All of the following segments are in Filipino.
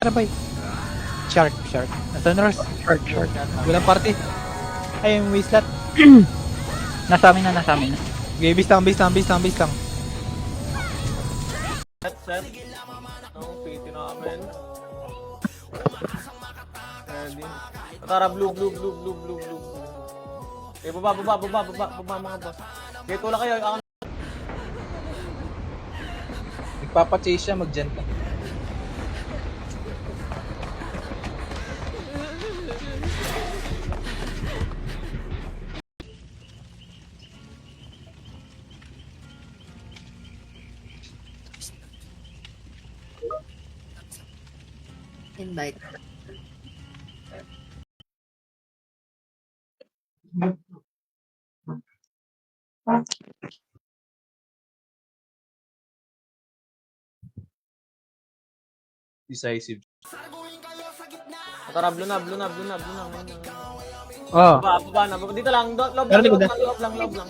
Ano ba? Shark. Nasa North. Shark. Walang party. Ay, yung wasteland. Nasa amin na. Okay, base lang. Set. Ang PT namin. Ready. Tara, blue. Okay, baba mga boss. Okay, tula kayo. Nagpapachase siya, mag-gen ka. Invite. Decisive. Tara, blue na. Oh. Baba na. Dito lang. Loob lang.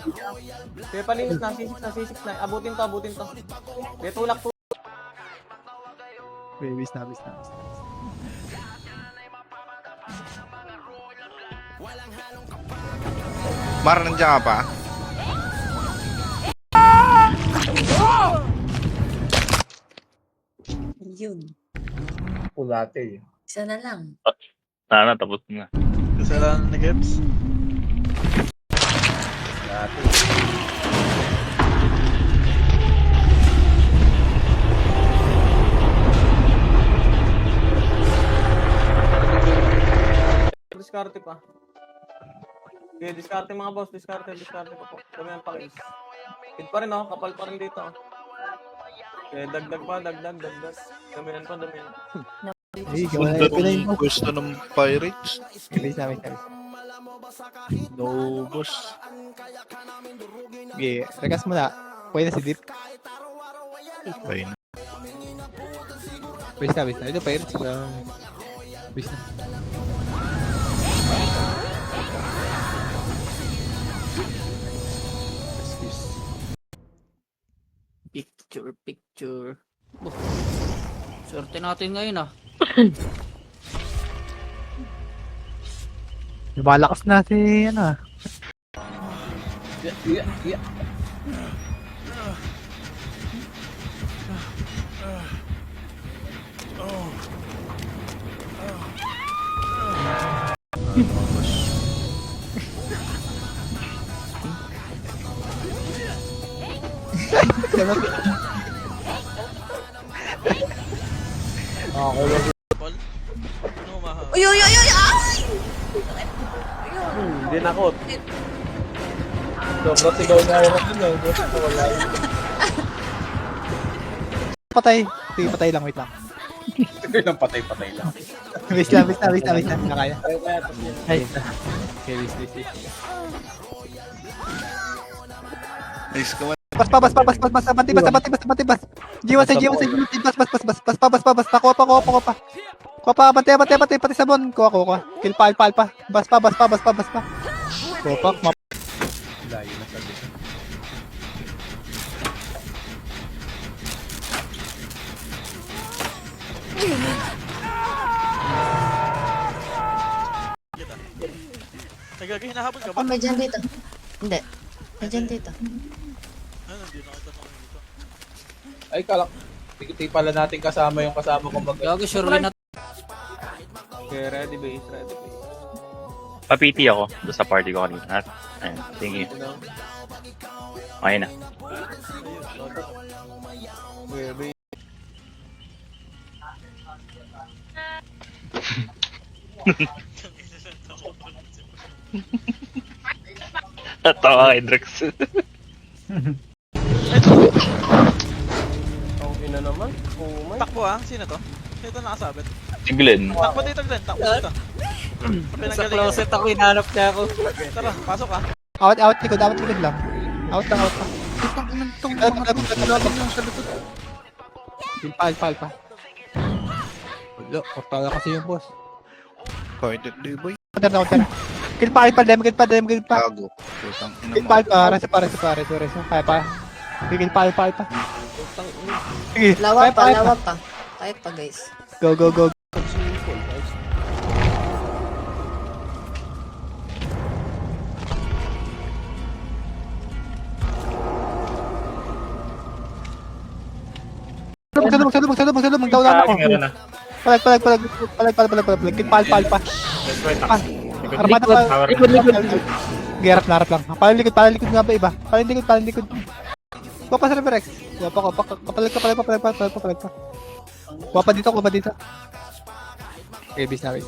Okay, palinis na. C6 na. Abutin to. Okay, tulak po. Okay, base na. Mar, nandiyan ka pa? Yun. Pulate. Isa na lang. Sana, tapos na. Kasalanan na Gebs. Pulate. Diskarte pa. Okay, diskarte mga boss. Diskarte pa po. Dami ang pakis. Hit pa rin kapal pa rin dito. Okay, dagdag. Damihan pa. Hey, gawa na pinay mo. Gusto ng Pirates? Base na. No, boss. Okay, rekas mo na. Pwede na si Deep. Ayun. Base na. Ito, pirates. Base na. Picture. Oh, swerte natin ngayon Lumalakas na si, Yeah. Uy! Ay! Hindi nakot. Sobrang sigaw na ako dun. Wala. Patay. Sige, patay lang. Wait lang. Patay lang. Base na. Nakaya. Ay. Okay, base. Nice ka man. Bas. Matibas. Jiwan sa. Bas. Nakuha pa. Kuha pa, bantay, pati sabon. Kuha. Kill pa. Bas pa. Kuha pa, Layo na sabi. Nagagay, hinahabol ka Oh, may dyan dito. Hindi. May dyan dito. Ano, hindi nakita dito. Ay, kalak. Hindi pala natin kasama yung kasama kong mag- Gago, sure na. Okay, ready base. Papiti ako doon sa party ko kanina. Ayun, sige. Okay na. Okay, base. Tawa kay Drex. Ang ina naman. Oh my. Takbo sino to? Sino to nakasabit? Si Glenn. Takbo dito, Glenn. Takbo dito. Sa closet ako, hinanap niya ako. Tara, pasok Out, likod lang. Out lang. Kill pa. Wala, kortala kasi yung boss. Pointed day boy. Counter na. Kill pa. Gago. Putang ina Kill mo. pa. Rest. Kaya pa. Kill pa. Sige, Lawak kaya pa. Kaya pa guys. Go. Tama ko. Meron na. Palag. Pal. Destroy Pan. Likod. Armada pa. Tower. Garap lang. Paling likod nga ba iba? Paling likod. Wapa sa Reverex. Kapalag pa. Wapa dito. Okay, bis na. Ako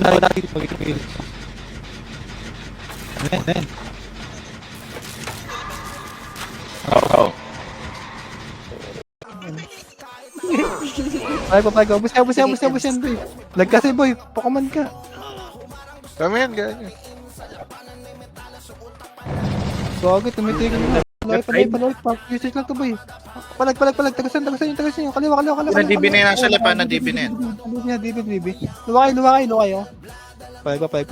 dito. Pagigil. Amen. Oo. Palag. Ubus yan, boy. Lag kasi, boy. Pakaman ka. Kami yan, ganyan. Gagi, tumitigil na. Panoy. Usage lang to, boy. Palag. Tagasan yung. Kaliwa. Na-DB na yan, nasa lapa, na-DB na yan. DB. Luwakay, oh. Palag pa.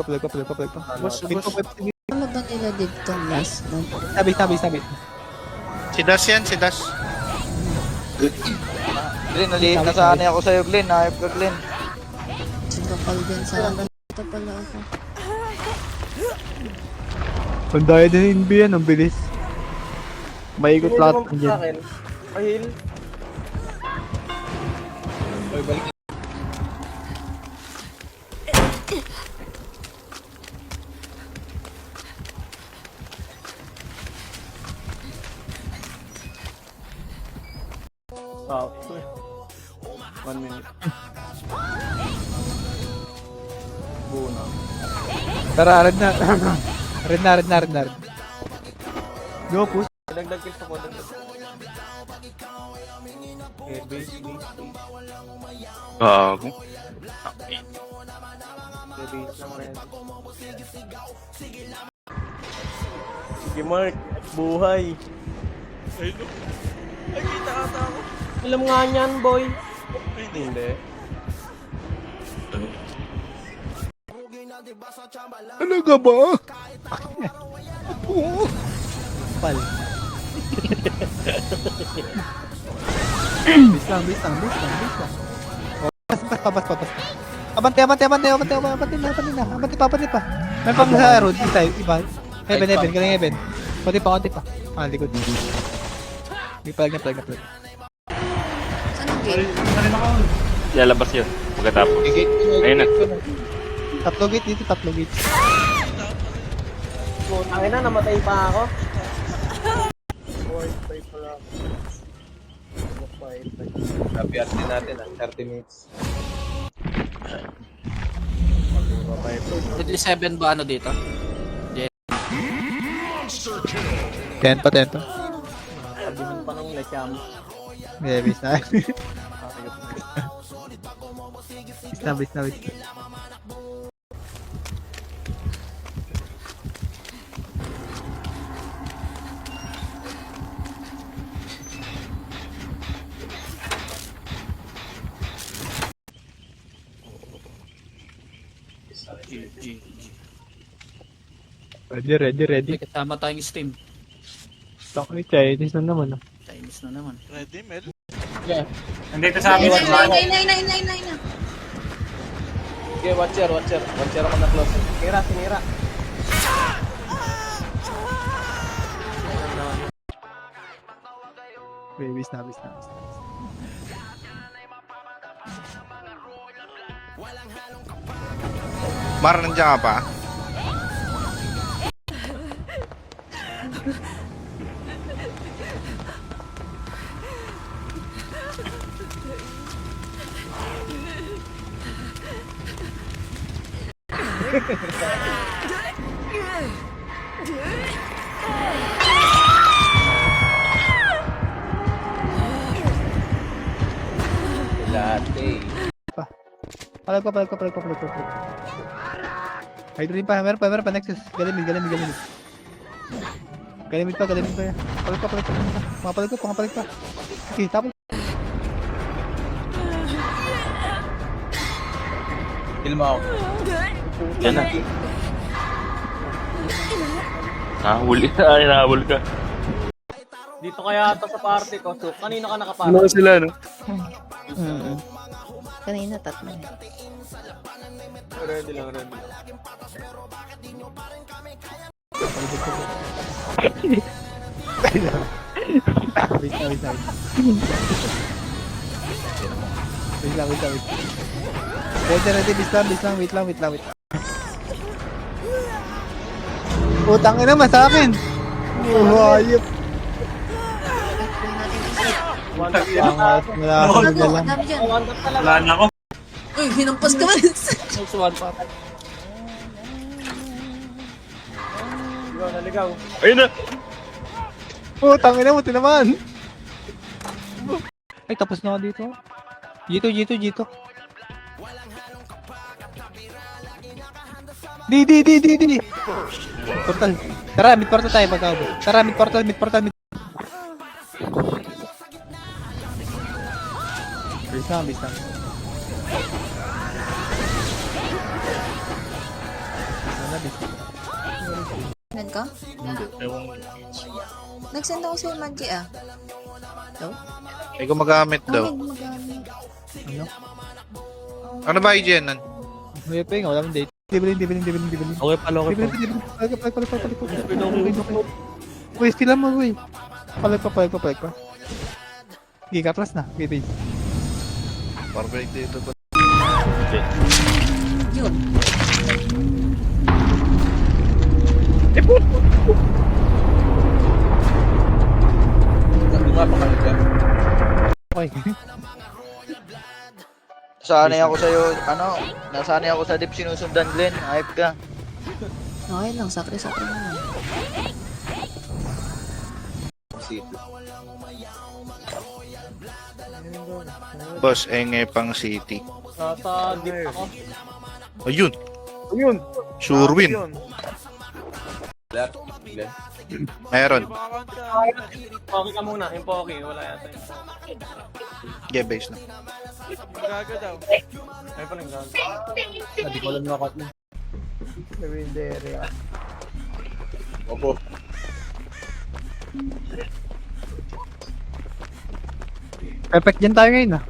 Ano ba nila dito last month? Sabi. Si Das yan, si Das. Glenn, nasanay ako sa'yo, Glenn. Naayap ka, Glenn. Sinakal din sa akin. Ito pala ako. Pandaya din yung NB yan, ang bilis. Maikot Hindi lahat naman ng sa akin. Pahil. Oy, balik. Sakto eh. 1 minute. Buna. Tara, red na. Red na. Go, push. Dagdag kills ako. Okay, base. Gago. Okay, base lang rin. Sige, Mark. Buhay. Ayun, no? Ay, kita ata ako. Alam nga niyan, boy. Hindi. Ano ka ba? Pal. Bis lang. Pas. Abante pa. May pang sa road, isa, iba. Heaven, galing heaven. Konti pa. Likod. May palag na. Saan ang gate? Lalabas yun. Pagkatapos. Ayun na. Tatlo gate. Putang ina, namatay pa ako. Happy at din natin, 30 minutes. Deadly 7 ba ano dito? Tento. Sabihin pa nung lecham. Yeah, bis na. Bis na. Ready. Kasama tayong Steam. Takot Chinese na naman. Chinese na naman. Ready, Mel? Nandito sa amin. Nay. Okay, watcher ako na close. Sinira. Bis na. Mar, nandiyan ka pa? Dati. Palag pa. Hydrogen pa, meron pa, Nexus. Galimid. Galimid pa. Palag pa. Papalag pa. Okay, tapos. Kill mo ako. Yan na. Nahabol ka. Dito kaya ata sa party ko. So, kanino ka nakaparty? Ano sila, no? Kanina tatlo. Ready lang. Wait lang. Ready, bis lang. Wait lang. Utang ina naman sa akin. Hayop. One tap lang. Wala akong Gago, dala. dami dyan. One tap talaga. Wala na ako. Uy, hinampas ka man. Next one pa. Ligaw na ligaw. Ayun na! Utang ina mo, tinaman. Ay, tapos na ako dito. Jito. Di. Portal. Tara, mid portal tayo pagkabot. Tara, mid portal. Bis lang. Nan ka? Nag-send ako sa'yo, Manji ah. Ay gumagamit daw. Kami gumagamit. Ano ba IGN nun? May pa yung wala mong date. Dibilin. Okay pala, okay pa. Dibilin. Uy, still mo, uy. Palag pa. Giga plus na. Wait. Perfect dito ba? Yun. Lumapakalit ka. Okay. Nasanay ako sa'yo, nasanay ako sa dip sinusundan, Glenn. Hype ka. Okay lang, sakri-sakri naman. Boss, pang city. Nasa deep ako. Ayun! Sure win. Black. Glenn. Meron. Poki ka muna. Yung Poki. Wala yata yung Poki. Yeah, base na. Gaga daw. Ay pa rin gago. Hindi ko alam nakat na. Opo. Perfect dyan tayo ngayon ah.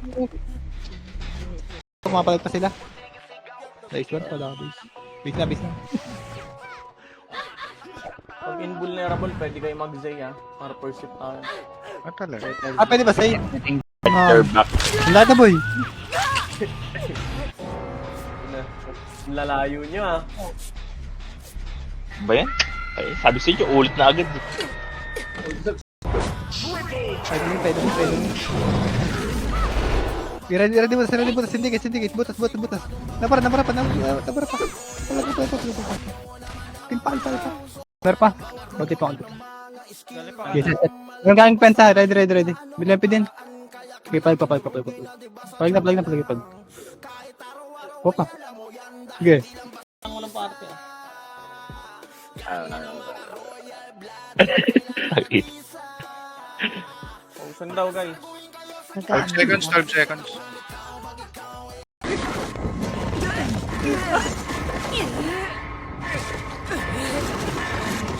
Pumapalag pa sila. Nice one pala. Base na. Pag invulnerable, pwede kayo mag-Zay para pursuit tayo. Ah, talaga? Ah, pwede ba say? They're back. Wala na boy. Lalayo nyo Ba yan? Ay, sabi sa inyo, ulit na agad. Pwede mo. Ready mo. Syndicate. Butas. Napara pa. Pinpakal pa. Meron pa. Rotate pa ako. Yes. Meron kaming pensa. Ready. Bilang din. Okay, palag pa. Palag na. Opa. Sige. Ang walang parte Pausan daw guys. 12 seconds.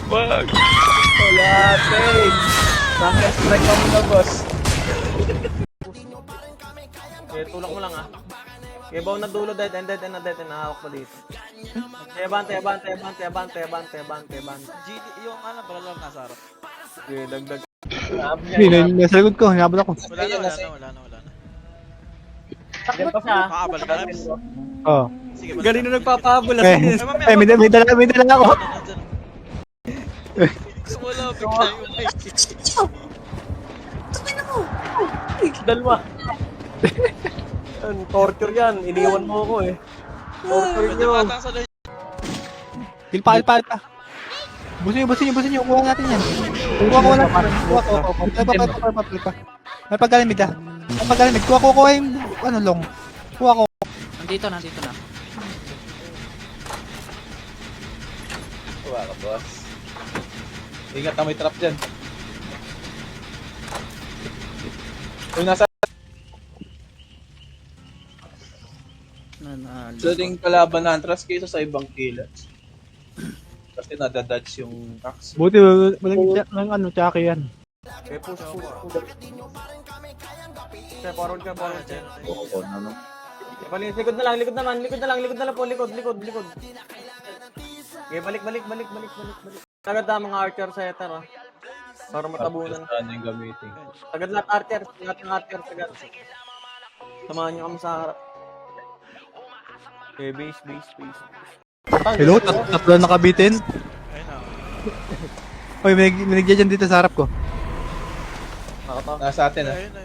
Wag! Wala, thanks. Bakit strike mo na, boss? Okay, tulak mo lang Okay, baw na dulo, dead and nahawak pa dito. Okay, bante. Yung ano, bala lang nasa harap. Okay, dagdag. Hindi, nasa likod ko. Hinabot ako. Wala na. Diyan pa siya. Makabalik ka, Reps. Oo. Sige, balik Galing na nagpapabula. May dala ako. Gusto ko lang, bigla yung light. Dalawa. Torture yan. Iniwan mo ako Torture Pwede nyo. matang sa light. Kilpa. Busin nyo. Kuha natin yan. Kuha ko lang. Kuha. May pagkalimid ah. Kuha yung long. Kuha ko. Nandito na. Wala ka, boss. Ingat na may trap dyan. Yung nasa dating kalaban na Antras kaysa sa ibang killers. Kasi nadadodge yung tax. Buti walang tsaki yan. Okay, push. Okay, forward ka. Oo, ano? Likod na lang po. Likod. Okay, balik. Agad na mga archer sa Ether, ah. Para matabunan. Saan yung gamitin? Agad lahat archer. Lahat ng archer agad. Samahan nyo kami sa harap. Okay, base. Hello, tatlo na nakabitin. Ayun na. Uy, may nagdyan dito sa harap ko. Nasa atin ah. Ayun na.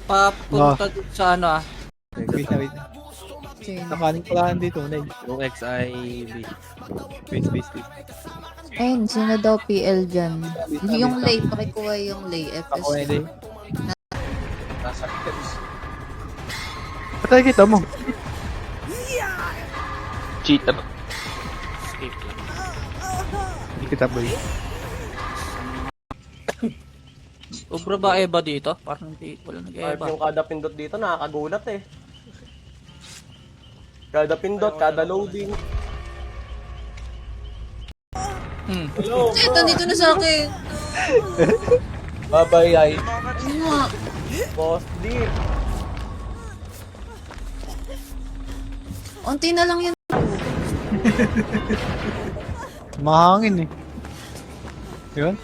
Papunta dun sa ano ah. Wait na, wait na. Chain. Nakaling pala dito, Nay. Yung XIB. Base. Ayun, sino daw PL dyan? Yung lay, pakikuha yung lay. Ako na FS. din. Nasa tips. Patay kita mo. Cheater. Escape lang. Hindi kita boy. Ubra ba Eva dito? Parang hindi, wala Kahit nag-Eva. yung kada pindot dito, nakakagulat eh. Kada pindot, kada loading. Hello, Ito, dito na sa akin. Bye-bye, ay. Ano nga? boss deep. Unti na lang yan. Mahangin eh. Yun.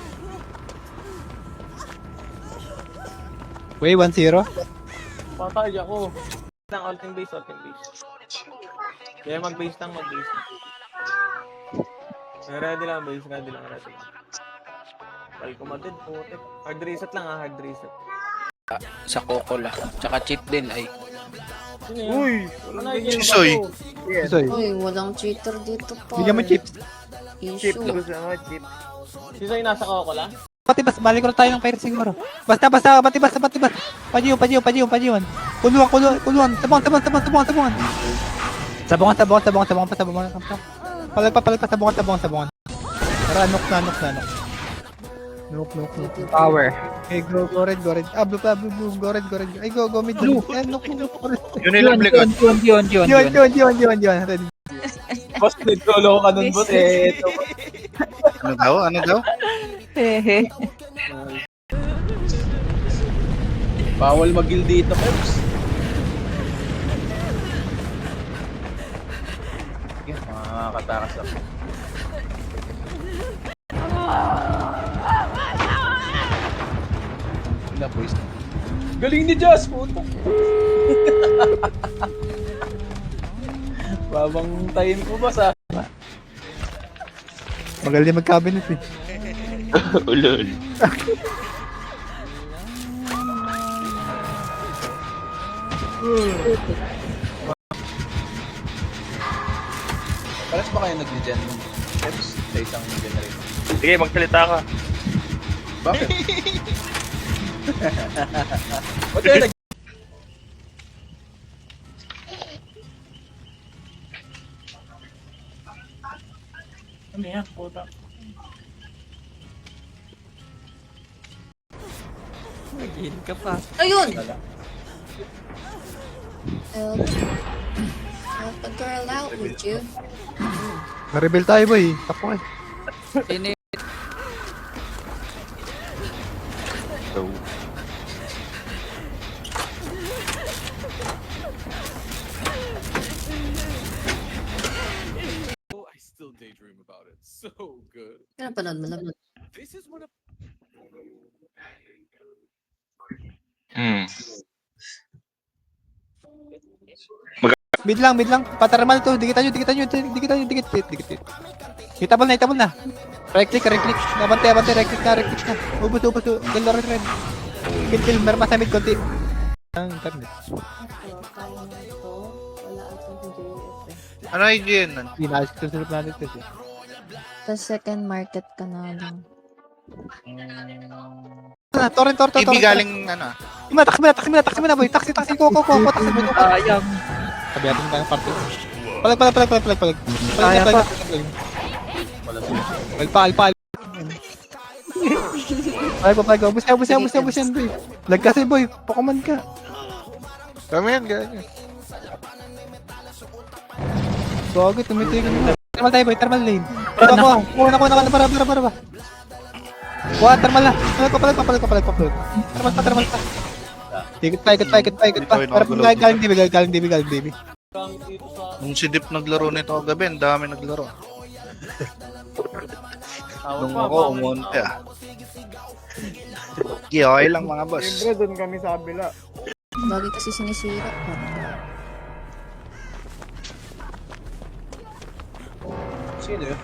Way 1-0. Patay ako. Ulting base. Kaya mag-base lang. Ready lang. Pal ko matid, putik. Hard reset lang hard reset. Sa Cocola. Tsaka cheat din ay. Uy! Sisoy. Isoy. Uy, walang cheater dito pa. Bigyan mo chips. Issue. Sisoy nasa Cocola? Pati bas, balik ko na tayo ng fire siguro. Basta, pati bas. Pajiwan. Kuluan. Sabungan. Palag pa, sabungan. Tara, nok na. Nok. Power. Okay, go red. Blue, go red. Ay, go mid. Yan, nok. Yun yung likod. Yun. Red. Boss, nag-solo ka nun, boss. Eh, ito. Ano daw? Bawal mag-kill dito, Peps. Yan, makakatakas ako. Wala, boys. Galing ni Jazz, puto. Babang time ko, boss, ah. Magaling mag-cabinet eh. Ulol. Paras ba kayo nag-gen Peps sa isang generator? Sige, magsalita ka. Bakit? Ba't kayo nag- Ano yan, puta? Nag-heal ka pa. Ayun! Help. Help a girl out, would you? Maribel tayo boy. Tapo eh. Ini So, I still daydream about it. So good. Kaya panood mo lang. This is one of Mid lang. Patarmal to. Dikit. Hitabol na. Right click. Abante. Right click na. Ubus. Galo red. Kill. Meron pa sa mid konti. Ang internet. ano IGN nun? Inaayos ko sa planet kasi. Sa second market ka na lang. Torrent. TV galing ano? Taxi mo na boy. Taxi ko. Taxi mo. sayang. Sabi natin tayo party. Palag. Alpa. Palag. Ubus yan boy. Lag kasi boy. Pakuman ka. Kami yan, ganyan. Gogo, tumitigil mo. Thermal tayo boy. Thermal lane. Kuha na. Para ba. Kuha, thermal na. Palag pa. Thermal pa. Ikot pa. Para pag galing DB. Gamit dito sa... Nung si Dip naglaro nito kagabi, ang dami naglaro. Tawag Nung pa, ako, bakit? umunti ah. Sige, okay lang mga boss. Siyempre, doon kami sa kabila. Lagi kasi sinisira. Sino yun?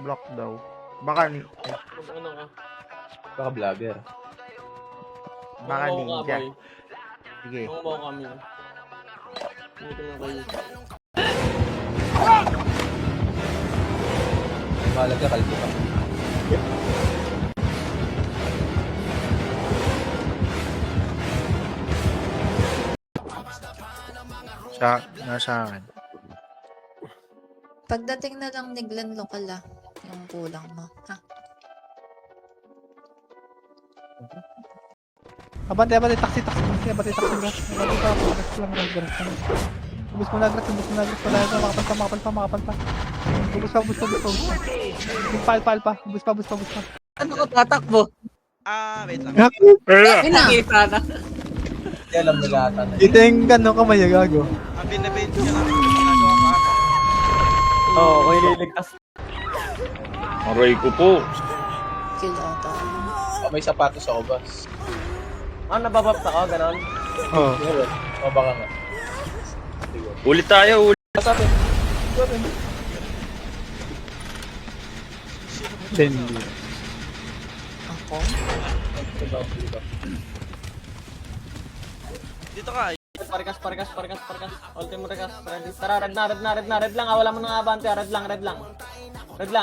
Block daw. Baka ni... Ano ka? Baka vlogger. Baka Oo, ninja. boy. Sige. Oo, kami. Hindi ko na kayo. Mahalaga, kalbo ka. Nasa akin. Pagdating na lang ni Glenn local yung kulang mo. Ha? Abante, taxi, abante, taxi, grass. Abante pa, grass lang. Ubus mo na, grass, makapal pa. Ubus pa. Yung pal pa. Ubus pa. Ano ko tatakbo? Wait lang. Nakita na. Hindi alam nila ata na. Ito yung gano'ng kamay, gago. Binabend niya kami kung ginagawa ka. Oo, ko ililigtas. Aray ko po. Kill ata. Oh, may sapatos ako, boss. Nababapta ka, ganon. Oo. O baka nga. Ulit tayo, ulit. Ako? Dito ka. Parikas. Ultimo rekas. Ready. Tara, red na. Wala mo nang abante. Red lang.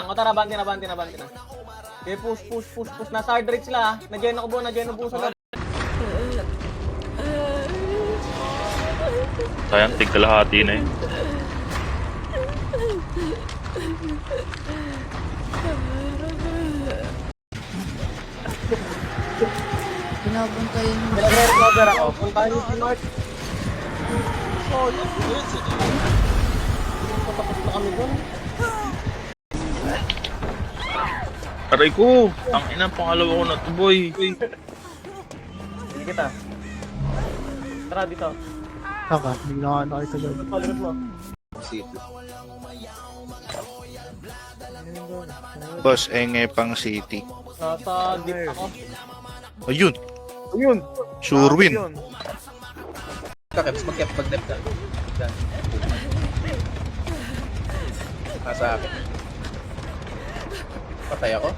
O tara, abante na. Okay, push. Nasa hard rate sila ha. Nagyeno ko buo sa loob. Sayang, tig kalahati na yun. Binabunta yun. Nag-recover ako. Puntahan niyo si Mark. Tapos na kami dun. Aray ko. Ang ina, pangalawa ko na to, boy. Sige kita. Tara dito. Saka, hindi na nakita dyan. Paligot mo. City. Boss, pang city. Nasa deep ako. Ayun. Sure win. Kakeps, mag-dep ka. Diyan. Nasa akin. Patay ako?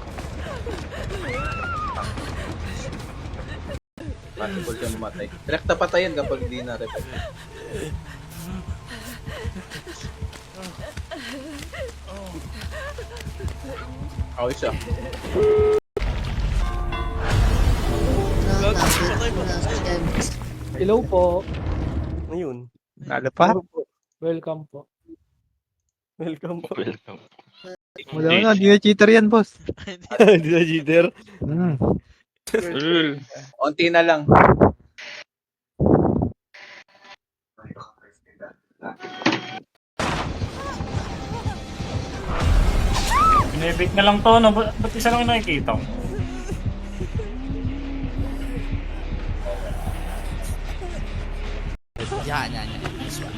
Possible siya mamatay. Direkta patayin kapag hindi na repay. Okay siya. Hello po. Ayun. Nalo pa? Welcome po. Welcome. Wala na, di na cheater yan, boss. Hindi na cheater. Ulul. Unti na lang. Binibig na lang to, no? Ba't isa lang yung nakikita ko? Yan. This one.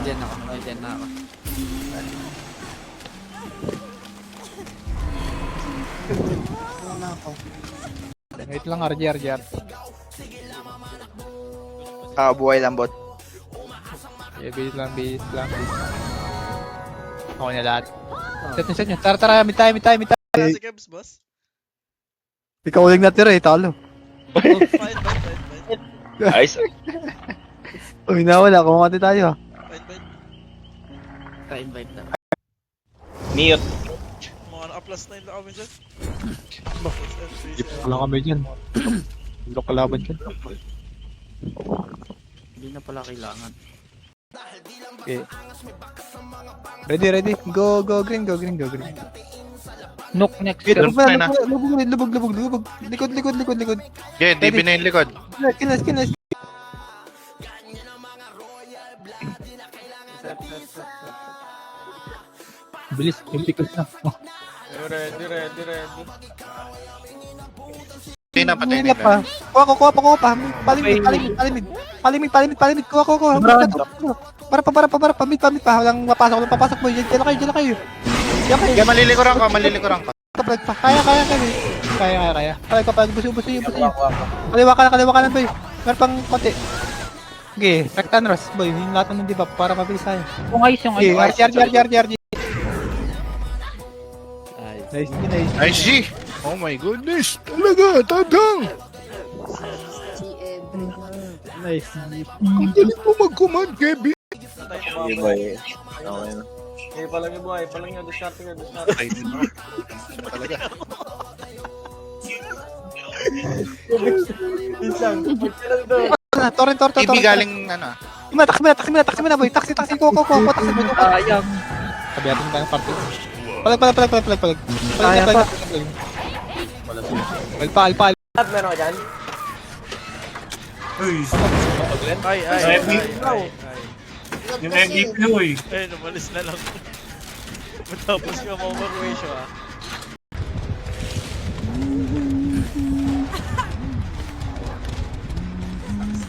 Diyan na ako. Wala ako. Wait lang, RJ. Buhay lang bot. Yeah, base lang. Ako na lahat. Set nyo. Tara, mid tayo. Si Kebs, boss. Ikaw uling natira talo. Fight. Ayos. Uy, nawala. Kumakati tayo. Fight. Ka-invite na. Mute. Mga naka-+9 na kami dyan. Wala kami dyan. Wala kalaban dyan. Hindi na pala kailangan. Okay. Ready. Go green. Nook next. Wait, Lubog na. lubog. Likod. Yeah, DB na yung likod. Kinas. Bilis, impikas na. Ready. Hindi na patay Nila nila. pa. Kuha pa. Palimid. Palimit. Kuha. Para pa. Mid pa. Walang papasok mo. Diyan lang kayo. Kaya malilikuran ka. Taplag pa. Kaya. Palag pa. Buso. Kuha. Kaliwa ka lang, boy. Meron pang konti. Okay, Rectan Ross, boy. Yung lahat ng diba para mabilis tayo. Yung ice, yung Okay, ice. RG. Nice. Nice. Nice G! Oh my goodness! Talaga, tadang! Si Edwin. Nice. Ang galing mo mag-command, Kevin! Sige, boy. Okay na. Okay, palagi buhay. Palagi discard nyo. Ay, talaga. Isang. Pagkilang doon. Torrent. TV galing, ano, Taxi mo na, boy. Taxi ko. Taxi mo. Sayang. Sabi natin tayo ng party. Palag. Alpa. At meron ka dyan? Uy, Ay. yung MVP ko eh. Ay, umalis na lang. Matapos ka ma-overwatio ah.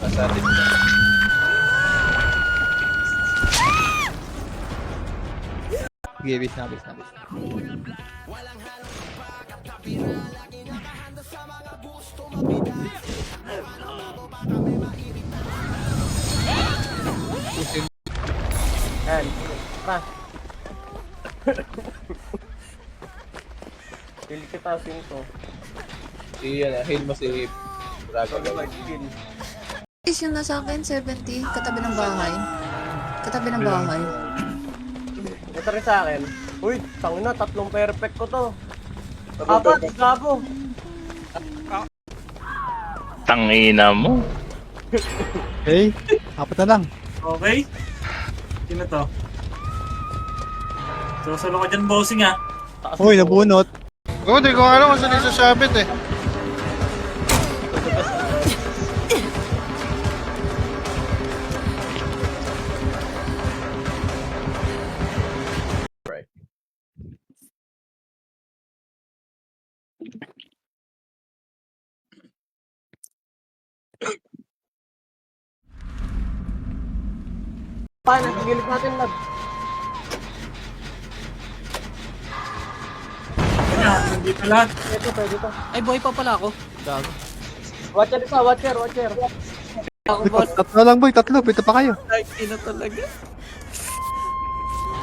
Nasa atin na. Okay, base na. Ayan. Pa. Pili kita sinto. Heal mo si Braga. Skill. Is yung nasa akin, 70. Katabi ng bahay. Ito rin sa akin. Uy, tangina, 3 perfect ko to. Apat, gago. Tangina mo. Okay, apat na lang. Okay? Sino to? Susolo ka dyan, bossing ah. Uy, nabunot. Oo, di ko alam kung saan isasabit eh. Pa, nasa gilid natin, lad. Kanya, hindi pa lahat. Ito, pwede to. Ay, buhay pa pala ako. Gago. Watcher isa, watcher. Ako ba? Tatlo lang, boy. Pito pa kayo. Ay, ina talaga.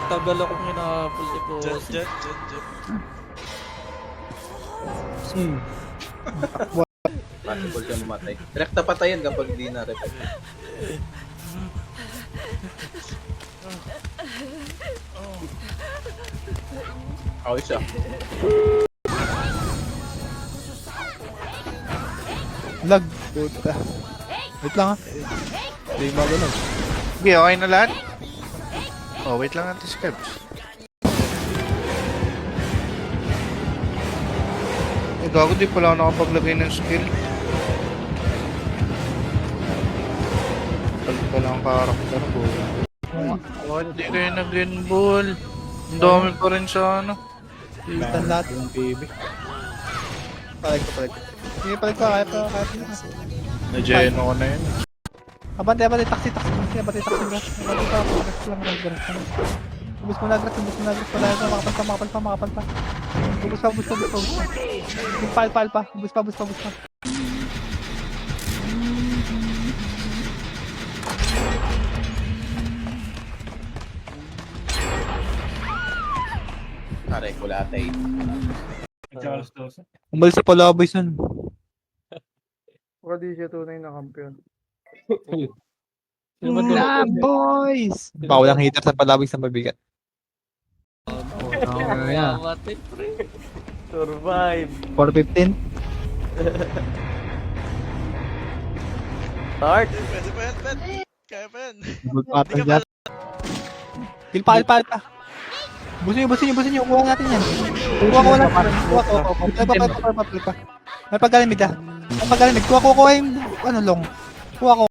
Tagal akong hinahapol si boss. Dyan. Possible ka mamatay. Direkta patayan kapag hindi na repet. Ako isa. Lag. Puta. Wait lang, ha. Hindi magalang. Sige, okay na lahat? Oh, wait lang natin si Kebs. Eh, gago, di pala ako nakapaglagay ng skill. Palit pa lang ang karakter ko. Oh, hindi kayo nag-inball. Ang dami pa rin sa ano. Itan lahat. Yung PB. Palag ko. Sige, palag ko. Kaya pa. Na-geno ko na yun. Abante, taxi. Abante, taxi. Ubus mo na, Gras. Makapal pa. Ubus pa. Pal pa. Ubus pa. Aray, kulatay. Charles Dawson. Umalis si Palaboy nun. Baka di siya tunay na kampiyon. Boys! Bawal ang hater sa Palaboy sa mabigat. Yeah. Mamatay, pre. Survive. 415. Start. Pwede pa yan, Ben. Kaya pa yan. Good pattern dyan. Kill pa. Busin nyo. Kuha natin yan. Kuha ko lang. May pagkalimid ah. Kuha yung long. Kuha ko.